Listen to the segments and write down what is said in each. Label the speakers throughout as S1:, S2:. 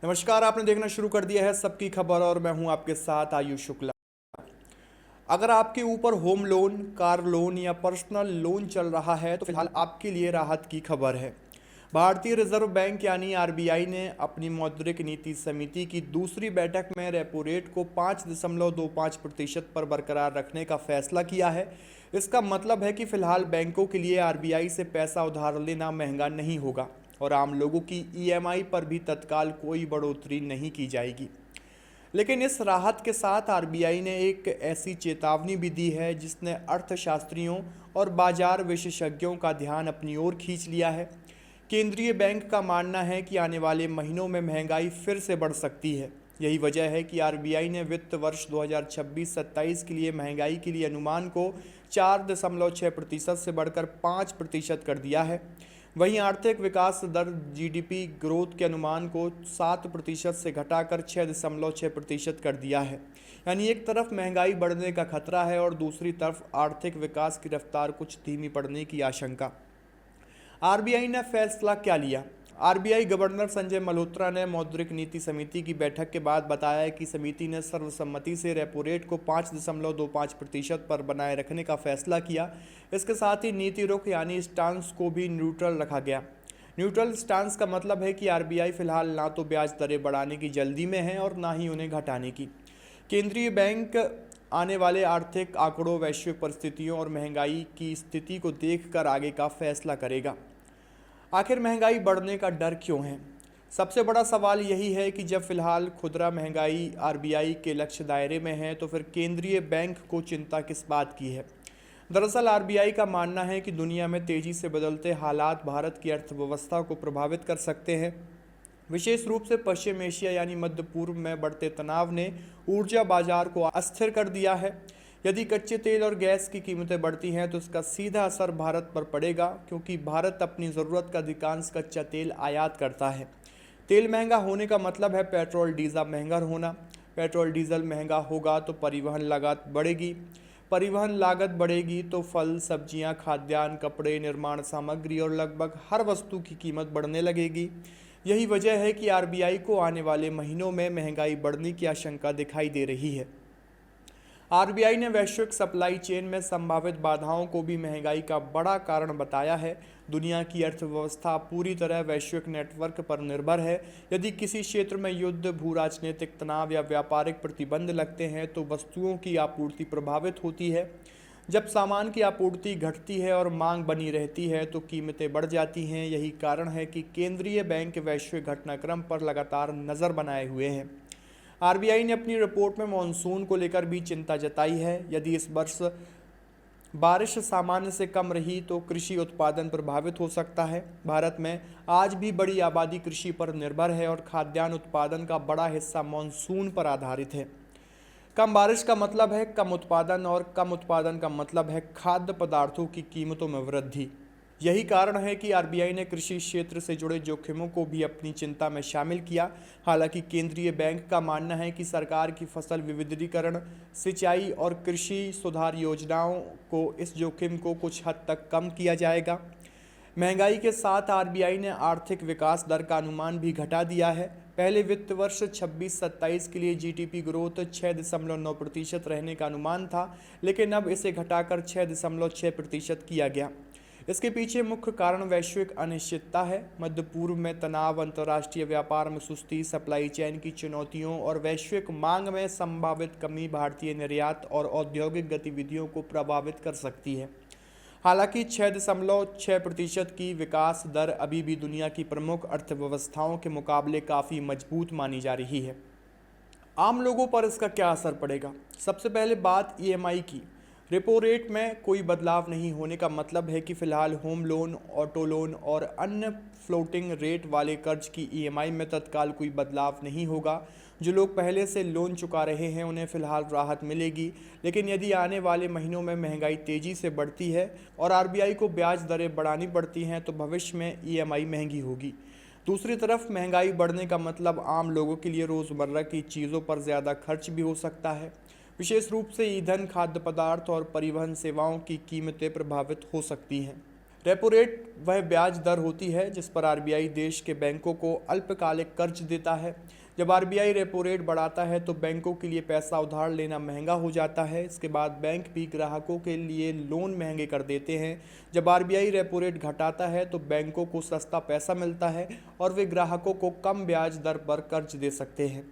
S1: नमस्कार। आपने देखना शुरू कर दिया है सबकी खबर और मैं हूं आपके साथ आयुष शुक्ला। अगर आपके ऊपर होम लोन, कार लोन या पर्सनल लोन चल रहा है तो फिलहाल आपके लिए राहत की खबर है। भारतीय रिजर्व बैंक यानी आरबीआई ने अपनी मौद्रिक नीति समिति की दूसरी बैठक में रेपो रेट को 5.25% पर बरकरार रखने का फैसला किया है। इसका मतलब है कि फिलहाल बैंकों के लिए आरबीआई से पैसा उधार लेना महंगा नहीं होगा और आम लोगों की ईएमआई पर भी तत्काल कोई बढ़ोतरी नहीं की जाएगी। लेकिन इस राहत के साथ आरबीआई ने एक ऐसी चेतावनी भी दी है जिसने अर्थशास्त्रियों और बाजार विशेषज्ञों का ध्यान अपनी ओर खींच लिया है। केंद्रीय बैंक का मानना है कि आने वाले महीनों में महंगाई फिर से बढ़ सकती है। यही वजह है कि आरबीआई ने वित्त वर्ष 2026-27 के लिए महंगाई के लिए अनुमान को 4.6% से बढ़कर 5% कर दिया है। वहीं आर्थिक विकास दर जीडीपी ग्रोथ के अनुमान को 7% से घटाकर 6.6% कर दिया है। यानी एक तरफ महंगाई बढ़ने का खतरा है और दूसरी तरफ आर्थिक विकास की रफ्तार कुछ धीमी पड़ने की आशंका। आरबीआई ने फैसला क्या लिया? आरबीआई गवर्नर संजय मल्होत्रा ने मौद्रिक नीति समिति की बैठक के बाद बताया कि समिति ने सर्वसम्मति से रेपो रेट को 5.25% पर बनाए रखने का फैसला किया। इसके साथ ही नीति रुख यानी स्टांस को भी न्यूट्रल रखा गया। न्यूट्रल स्टांस का मतलब है कि आरबीआई फिलहाल ना तो ब्याज दरें बढ़ाने की जल्दी में है और ना ही उन्हें घटाने की। केंद्रीय बैंक आने वाले आर्थिक आंकड़ों, वैश्विक परिस्थितियों और महंगाई की स्थिति को देखकर आगे का फैसला करेगा। आखिर महंगाई बढ़ने का डर क्यों है? सबसे बड़ा सवाल यही है कि जब फिलहाल खुदरा महंगाई आरबीआई के लक्ष्य दायरे में है तो फिर केंद्रीय बैंक को चिंता किस बात की है? दरअसल आरबीआई का मानना है कि दुनिया में तेजी से बदलते हालात भारत की अर्थव्यवस्था को प्रभावित कर सकते हैं। विशेष रूप से पश्चिम एशिया यानी मध्य पूर्व में बढ़ते तनाव ने ऊर्जा बाजार को अस्थिर कर दिया है। यदि कच्चे तेल और गैस की कीमतें बढ़ती हैं तो इसका सीधा असर भारत पर पड़ेगा, क्योंकि भारत अपनी ज़रूरत का अधिकांश कच्चा तेल आयात करता है। तेल महंगा होने का मतलब है पेट्रोल डीजल महंगा होना। पेट्रोल डीजल महंगा होगा तो परिवहन लागत बढ़ेगी। परिवहन लागत बढ़ेगी तो फल, सब्जियां, खाद्यान्न, कपड़े, निर्माण सामग्री और लगभग हर वस्तु की कीमत बढ़ने लगेगी। यही वजह है कि आरबीआई को आने वाले महीनों में महंगाई बढ़ने की आशंका दिखाई दे रही है। आरबीआई ने वैश्विक सप्लाई चेन में संभावित बाधाओं को भी महंगाई का बड़ा कारण बताया है। दुनिया की अर्थव्यवस्था पूरी तरह वैश्विक नेटवर्क पर निर्भर है। यदि किसी क्षेत्र में युद्ध, भू राजनीतिक तनाव या व्यापारिक प्रतिबंध लगते हैं तो वस्तुओं की आपूर्ति प्रभावित होती है। जब सामान की आपूर्ति घटती है और मांग बनी रहती है तो कीमतें बढ़ जाती हैं। यही कारण है कि केंद्रीय बैंक वैश्विक घटनाक्रम पर लगातार नज़र बनाए हुए हैं। आरबीआई ने अपनी रिपोर्ट में मानसून को लेकर भी चिंता जताई है। यदि इस वर्ष बारिश सामान्य से कम रही तो कृषि उत्पादन प्रभावित हो सकता है। भारत में आज भी बड़ी आबादी कृषि पर निर्भर है और खाद्यान्न उत्पादन का बड़ा हिस्सा मानसून पर आधारित है। कम बारिश का मतलब है कम उत्पादन और कम उत्पादन का मतलब है खाद्य पदार्थों की कीमतों में वृद्धि। यही कारण है कि आरबीआई ने कृषि क्षेत्र से जुड़े जोखिमों को भी अपनी चिंता में शामिल किया। हालांकि केंद्रीय बैंक का मानना है कि सरकार की फसल विविधीकरण, सिंचाई और कृषि सुधार योजनाओं को इस जोखिम को कुछ हद तक कम किया जाएगा। महंगाई के साथ आरबीआई ने आर्थिक विकास दर का अनुमान भी घटा दिया है। पहले वित्त वर्ष 26-27 के लिए जीडीपी ग्रोथ 6.9% रहने का अनुमान था, लेकिन अब इसे घटाकर 6.6% किया गया। इसके पीछे मुख्य कारण वैश्विक अनिश्चितता है। मध्य पूर्व में तनाव, अंतर्राष्ट्रीय व्यापार में सुस्ती, सप्लाई चेन की चुनौतियों और वैश्विक मांग में संभावित कमी भारतीय निर्यात और औद्योगिक गतिविधियों को प्रभावित कर सकती है। हालांकि 6.6% की विकास दर अभी भी दुनिया की प्रमुख अर्थव्यवस्थाओं के मुकाबले काफ़ी मजबूत मानी जा रही है। आम लोगों पर इसका क्या असर पड़ेगा? सबसे पहले बात ईएमआई की। रेपो रेट में कोई बदलाव नहीं होने का मतलब है कि फिलहाल होम लोन, ऑटो लोन और अन्य फ्लोटिंग रेट वाले कर्ज की ईएमआई में तत्काल कोई बदलाव नहीं होगा। जो लोग पहले से लोन चुका रहे हैं उन्हें फिलहाल राहत मिलेगी। लेकिन यदि आने वाले महीनों में महंगाई तेज़ी से बढ़ती है और आरबीआई को ब्याज दरें बढ़ानी पड़ती हैं तो भविष्य में ईएमआई महंगी होगी। दूसरी तरफ महंगाई बढ़ने का मतलब आम लोगों के लिए रोज़मर्रा की चीज़ों पर ज़्यादा खर्च भी हो सकता है। विशेष रूप से ईंधन, खाद्य पदार्थ और परिवहन सेवाओं की कीमतें प्रभावित हो सकती हैं। रेपो रेट वह ब्याज दर होती है जिस पर आरबीआई देश के बैंकों को अल्पकालिक कर्ज देता है। जब आरबीआई रेपो रेट बढ़ाता है तो बैंकों के लिए पैसा उधार लेना महंगा हो जाता है। इसके बाद बैंक भी ग्राहकों के लिए लोन महंगे कर देते हैं। जब आरबीआई रेपो रेट घटाता है तो बैंकों को सस्ता पैसा मिलता है और वे ग्राहकों को कम ब्याज दर पर कर्ज दे सकते हैं।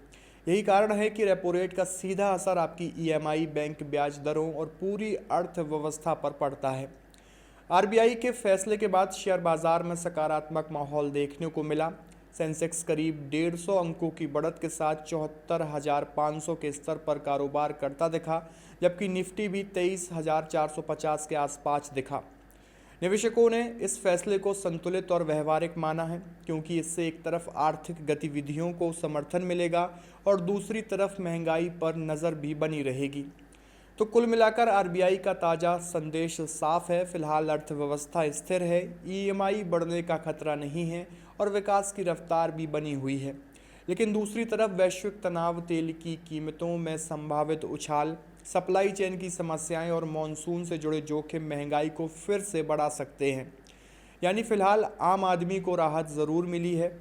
S1: यही कारण है कि रेपो रेट का सीधा असर आपकी ईएमआई, बैंक ब्याज दरों और पूरी अर्थव्यवस्था पर पड़ता है। आरबीआई के फैसले के बाद शेयर बाजार में सकारात्मक माहौल देखने को मिला। सेंसेक्स करीब 150 अंकों की बढ़त के साथ 74,500 के स्तर पर कारोबार करता दिखा, जबकि निफ्टी भी 23,450 के आसपास दिखा। निवेशकों ने इस फैसले को संतुलित और व्यवहारिक माना है, क्योंकि इससे एक तरफ आर्थिक गतिविधियों को समर्थन मिलेगा और दूसरी तरफ महंगाई पर नज़र भी बनी रहेगी। तो कुल मिलाकर आरबीआई का ताज़ा संदेश साफ है। फिलहाल अर्थव्यवस्था स्थिर है, ईएमआई बढ़ने का खतरा नहीं है और विकास की रफ्तार भी बनी हुई है। लेकिन दूसरी तरफ वैश्विक तनाव, तेल की कीमतों में संभावित उछाल, सप्लाई चेन की समस्याएं और मॉनसून से जुड़े जोखिम महंगाई को फिर से बढ़ा सकते हैं। यानी फिलहाल आम आदमी को राहत ज़रूर मिली है,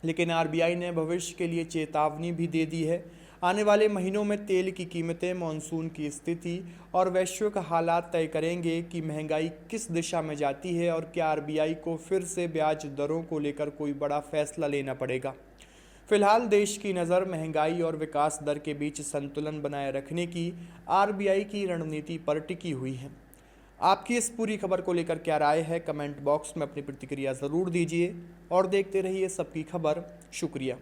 S1: लेकिन आरबीआई ने भविष्य के लिए चेतावनी भी दे दी है। आने वाले महीनों में तेल की कीमतें, मॉनसून की स्थिति और वैश्विक हालात तय करेंगे कि महंगाई किस दिशा में जाती है और क्या आरबीआई को फिर से ब्याज दरों को लेकर कोई बड़ा फैसला लेना पड़ेगा। फिलहाल देश की नज़र महंगाई और विकास दर के बीच संतुलन बनाए रखने की आरबीआई की रणनीति पर टिकी हुई है। आपकी इस पूरी खबर को लेकर क्या राय है, कमेंट बॉक्स में अपनी प्रतिक्रिया ज़रूर दीजिए और देखते रहिए सबकी खबर। शुक्रिया।